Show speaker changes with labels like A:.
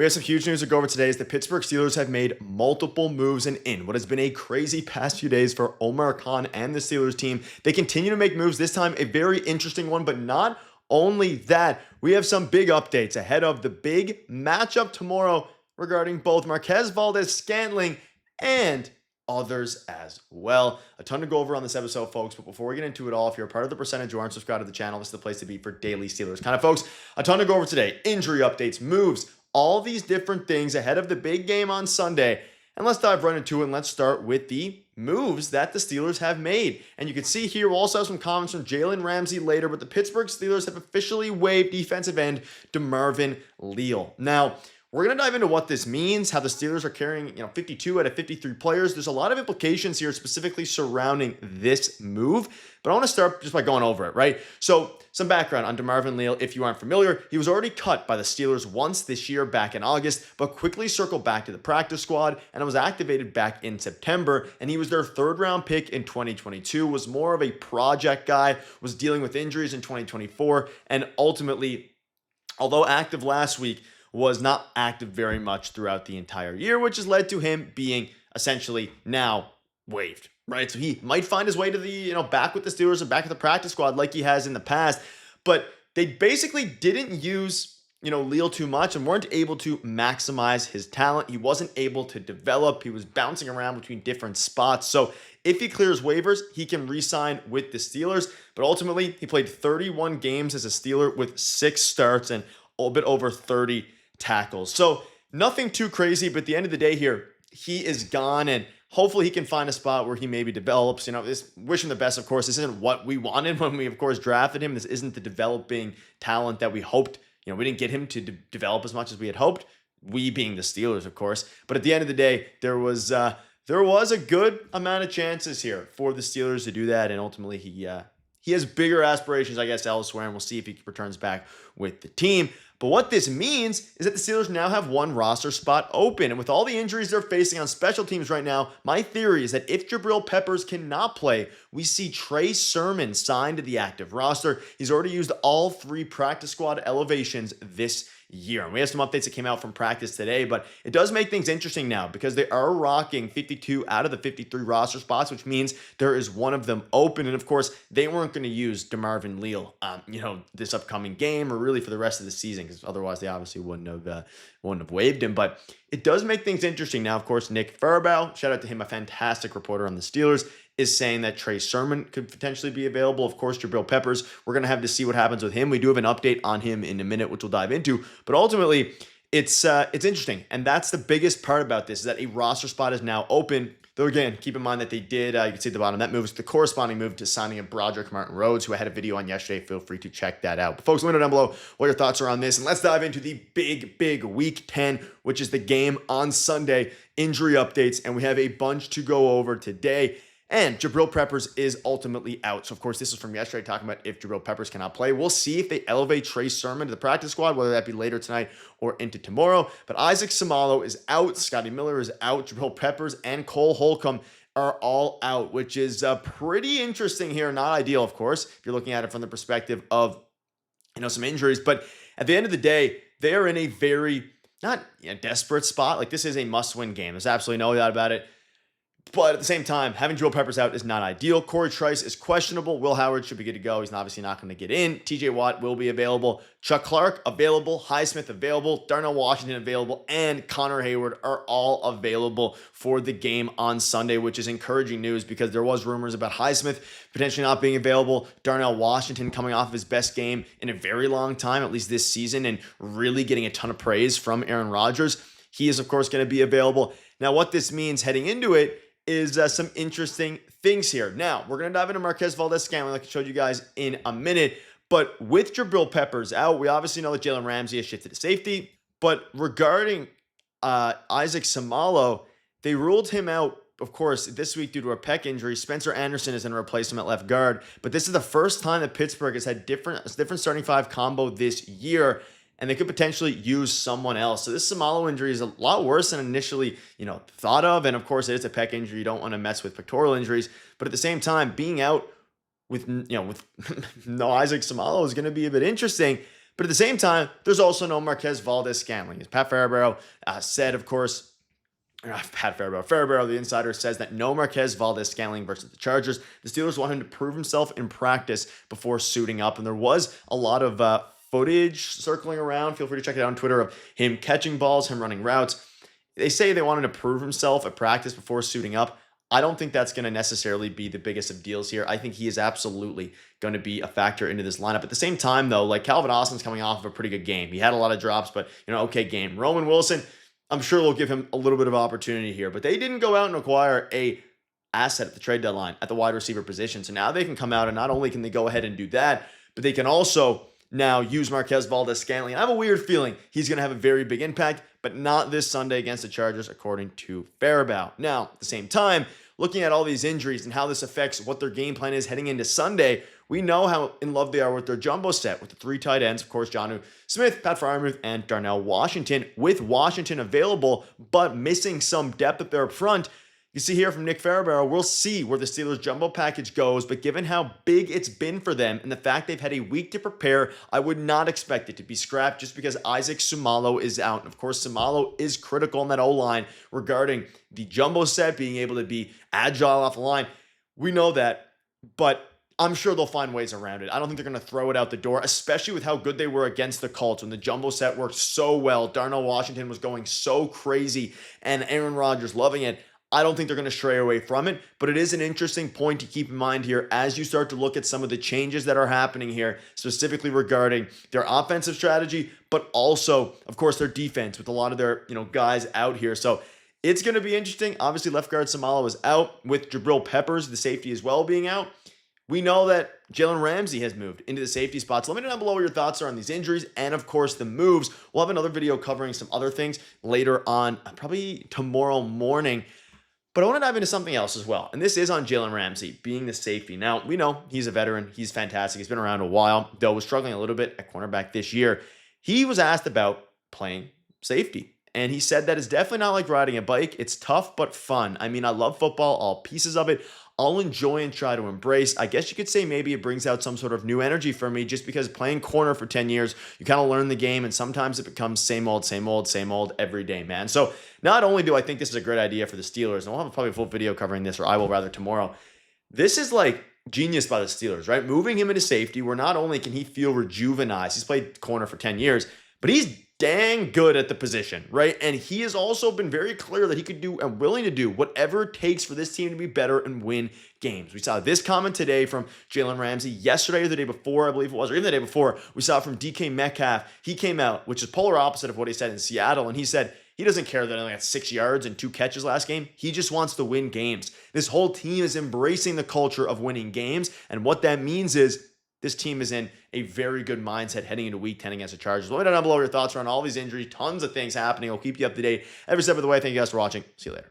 A: We have some huge news to go over today as the Pittsburgh Steelers have made multiple moves and in what has been a crazy past few days for Omar and the Steelers team. They continue to make moves, this time a very interesting one, but not only that, we have some big updates ahead of the big matchup tomorrow regarding both Marquez Valdes-Scantling and others as well. A ton to go over on this episode, folks, but before we get into it all, if you're a part of the percentage or aren't subscribed to the channel, this is the place to be for daily Steelers kind of, folks. A ton to go over today. Injury updates, moves, all these different things ahead of the big game on Sunday. And let's dive right into it, and let's start with the moves that the Steelers have made. And you can see here, we'll also have some comments from Jalen Ramsey later, but the Pittsburgh Steelers have officially waived defensive end Demarvin Leal. Now, we're going to dive into what this means, how the Steelers are carrying, 52 out of 53 players. There's a lot of implications here specifically surrounding this move, but I want to start just by going over it, right? So some background on Demarvin Leal, if you aren't familiar. He was already cut by the Steelers once this year back in August, but quickly circled back to the practice squad and was activated back in September. And he was their third-round pick in 2022, was more of a project guy, was dealing with injuries in 2024, and ultimately, although active last week, was not active very much throughout the entire year, which has led to him being essentially now waived, right? So he might find his way to the, back with the Steelers and back at the practice squad like he has in the past, but they basically didn't use, Leal too much and weren't able to maximize his talent. He wasn't able to develop. He was bouncing around between different spots. So if he clears waivers, he can re-sign with the Steelers, but ultimately he played 31 games as a Steeler with 6 starts and a bit over 30 tackles. So nothing too crazy, but at the end of the day here, he is gone, and hopefully he can find a spot where he maybe develops. Wish him the best, of course. This isn't what we wanted when we, of course, drafted him. This isn't the developing talent that we hoped. We didn't get him to develop as much as we had hoped, we being the Steelers, of course. But at the end of the day, there was a good amount of chances here for the Steelers to do that, and ultimately he has bigger aspirations, I guess, elsewhere, and we'll see if he returns back with the team. But what this means is that the Steelers now have one roster spot open. And with all the injuries they're facing on special teams right now, my theory is that if Jabril Peppers cannot play, we see Trey Sermon signed to the active roster. He's already used all 3 practice squad elevations this year. And we have some updates that came out from practice today, but it does make things interesting now because they are rocking 52 out of the 53 roster spots, which means there is one of them open. And of course, they weren't going to use Demarvin Leal, this upcoming game or really for the rest of the season, because otherwise they obviously wouldn't have waived him. But it does make things interesting now. Of course, Nick Farabaugh, shout out to him, a fantastic reporter on the Steelers, is saying that Trey Sermon could potentially be available. Of course, Jabril Peppers, we're going to have to see what happens with him. We do have an update on him in a minute, which we'll dive into. But ultimately, it's interesting. And that's the biggest part about this, is that a roster spot is now open. Though again, keep in mind that they did, you can see at the bottom, that moves the corresponding move to signing of Broderick Martin Rhodes, who I had a video on yesterday. Feel free to check that out. But folks, let me know down below what your thoughts are on this. And let's dive into the big Week 10, which is the game on Sunday, injury updates. And we have a bunch to go over today. And Jabril Peppers is ultimately out. So, of course, this is from yesterday talking about if Jabril Peppers cannot play. We'll see if they elevate Trey Sermon to the practice squad, whether that be later tonight or into tomorrow. But Isaac Seumalo is out. Scotty Miller is out. Jabril Peppers and Cole Holcomb are all out, which is pretty interesting here. Not ideal, of course, if you're looking at it from the perspective of, some injuries. But at the end of the day, they are in a very, not desperate spot. Like, this is a must-win game. There's absolutely no doubt about it. But at the same time, having Jabril Peppers out is not ideal. Corey Trice is questionable. Will Heyward should be good to go. He's obviously not going to get in. TJ Watt will be available. Chuck Clark available. Highsmith available. Darnell Washington available. And Connor Heyward are all available for the game on Sunday, which is encouraging news because there was rumors about Highsmith potentially not being available. Darnell Washington coming off of his best game in a very long time, at least this season, and really getting a ton of praise from Aaron Rodgers. He is, of course, going to be available. Now, what this means heading into it is some interesting things here. Now, we're going to dive into Marquez Valdes-Scantling like I showed you guys in a minute. But with Jabril Peppers out, we obviously know that Jalen Ramsey has shifted to safety. But regarding Isaac Seumalo, they ruled him out, of course, this week due to a pec injury. Spencer Anderson is in a replacement at left guard. But this is the first time that Pittsburgh has had different starting 5 combo this year, and they could potentially use someone else. So this Seumalo injury is a lot worse than initially, thought of. And of course, it is a pec injury. You don't want to mess with pectoral injuries. But at the same time, being out with no Isaac Seumalo is going to be a bit interesting. But at the same time, there's also no Marquez Valdes-Scantling. As Pat Farabaugh said, of course, Pat Farabaugh, the insider, says that no Marquez Valdes-Scantling versus the Chargers. The Steelers want him to prove himself in practice before suiting up. And there was a lot of footage circling around. Feel free to check it out on Twitter of him catching balls, him running routes. They say they wanted to prove himself at practice before suiting up. I don't think that's going to necessarily be the biggest of deals here. I think he is absolutely going to be a factor into this lineup. At the same time, though, like Calvin Austin's coming off of a pretty good game. He had a lot of drops, but, okay game. Roman Wilson, I'm sure they'll give him a little bit of opportunity here, but they didn't go out and acquire a asset at the trade deadline at the wide receiver position. So now they can come out and not only can they go ahead and do that, but they can also now use Marquez Valdes-Scantling. I have a weird feeling he's going to have a very big impact, but not this Sunday against the Chargers, according to Farabaugh. Now, at the same time, looking at all these injuries and how this affects what their game plan is heading into Sunday, we know how in love they are with their jumbo set, with the three tight ends, of course, Jonnu Smith, Pat Freiermuth, and Darnell Washington. With Washington available, but missing some depth up there up front, you see here from Nick Farabaugh, we'll see where the Steelers jumbo package goes, but given how big it's been for them and the fact they've had a week to prepare, I would not expect it to be scrapped just because Isaac Sumalo is out. And of course, Sumalo is critical in that O-line regarding the jumbo set, being able to be agile off the line. We know that, but I'm sure they'll find ways around it. I don't think they're going to throw it out the door, especially with how good they were against the Colts when the jumbo set worked so well. Darnell Washington was going so crazy and Aaron Rodgers loving it. I don't think they're going to stray away from it, but it is an interesting point to keep in mind here as you start to look at some of the changes that are happening here, specifically regarding their offensive strategy, but also, of course, their defense with a lot of their, guys out here. So it's going to be interesting. Obviously, left guard Samala was out with Jabril Peppers, the safety as well, being out. We know that Jalen Ramsey has moved into the safety spots. Let me know down below what your thoughts are on these injuries and, of course, the moves. We'll have another video covering some other things later on, probably tomorrow morning. But I want to dive into something else as well, and this is on Jalen Ramsey being the safety. Now, we know he's a veteran. He's fantastic. He's been around a while, though was struggling a little bit at cornerback this year. He was asked about playing safety, and he said that it's definitely not like riding a bike. It's tough but fun. I mean, I love football, all pieces of it. I'll enjoy and try to embrace. I guess you could say maybe it brings out some sort of new energy for me just because playing corner for 10 years, you kind of learn the game and sometimes it becomes same old every day, man. So not only do I think this is a great idea for the Steelers, and we'll have probably a full video covering this, or I will rather tomorrow. This is like genius by the Steelers, right? Moving him into safety where not only can he feel rejuvenized, he's played corner for 10 years, but he's dang good at the position, right? And he has also been very clear that he could do and willing to do whatever it takes for this team to be better and win games. We saw this comment today from Jalen Ramsey yesterday or the day before, I believe it was, or even the day before. We saw it from DK Metcalf. He came out, which is polar opposite of what he said in Seattle, and he said he doesn't care that he only had 6 yards and 2 catches last game. He just wants to win games. This whole team is embracing the culture of winning games, and what that means is this team is in a very good mindset heading into Week 10 against the Chargers. Let me know down below your thoughts around all these injuries. Tons of things happening. I'll keep you up to date every step of the way. Thank you guys for watching. See you later.